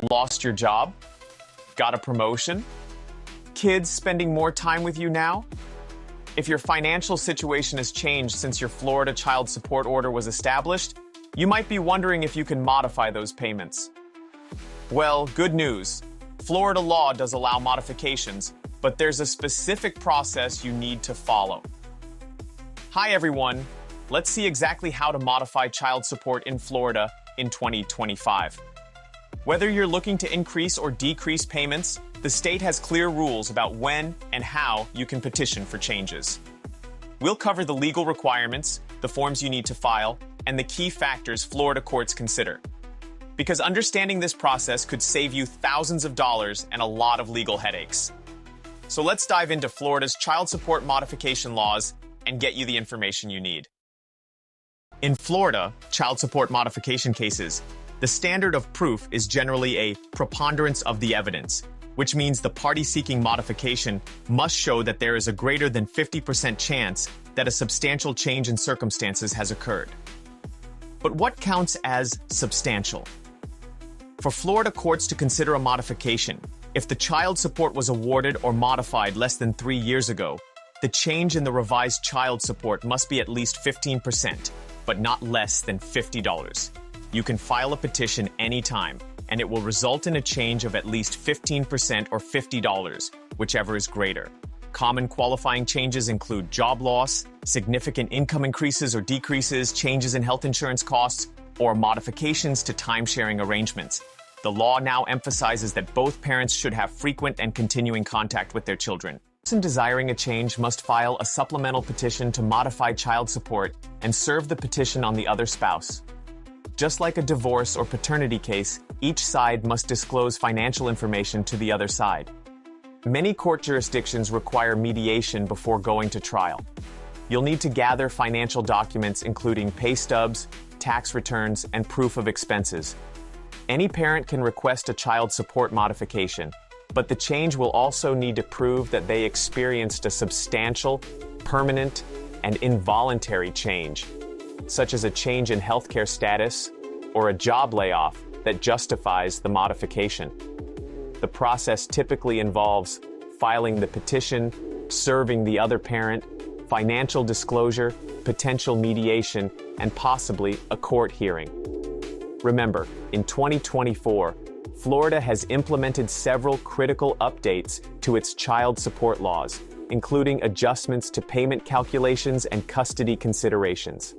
Lost your job? Got a promotion? Kids spending more time with you now? If your financial situation has changed since your Florida child support order was established, you might be wondering if you can modify those payments. Well, good news. Florida law does allow modifications, but there's a specific process you need to follow. Hi everyone. Let's see exactly how to modify child support in Florida in 2025. Whether you're looking to increase or decrease payments, the state has clear rules about when and how you can petition for changes. We'll cover the legal requirements, the forms you need to file, and the key factors Florida courts consider. Because understanding this process could save you thousands of dollars and a lot of legal headaches. So let's dive into Florida's child support modification laws and get you the information you need. In Florida, child support modification cases, the standard of proof is generally a preponderance of the evidence, which means the party seeking modification must show that there is a greater than 50% chance that a substantial change in circumstances has occurred. But what counts as substantial? For Florida courts to consider a modification, if the child support was awarded or modified less than 3 years ago, the change in the revised child support must be at least 15%, but not less than $50. You can file a petition anytime, and it will result in a change of at least 15% or $50, whichever is greater. Common qualifying changes include job loss, significant income increases or decreases, changes in health insurance costs, or modifications to timesharing arrangements. The law now emphasizes that both parents should have frequent and continuing contact with their children. The person desiring a change must file a supplemental petition to modify child support and serve the petition on the other spouse. Just like a divorce or paternity case, each side must disclose financial information to the other side. Many court jurisdictions require mediation before going to trial. You'll need to gather financial documents including pay stubs, tax returns, and proof of expenses. Any parent can request a child support modification, but the change will also need to prove that they experienced a substantial, permanent, and involuntary change, such as a change in healthcare status or a job layoff that justifies the modification. The process typically involves filing the petition, serving the other parent, financial disclosure, potential mediation, and possibly a court hearing. Remember, in 2024, Florida has implemented several critical updates to its child support laws, including adjustments to payment calculations and custody considerations.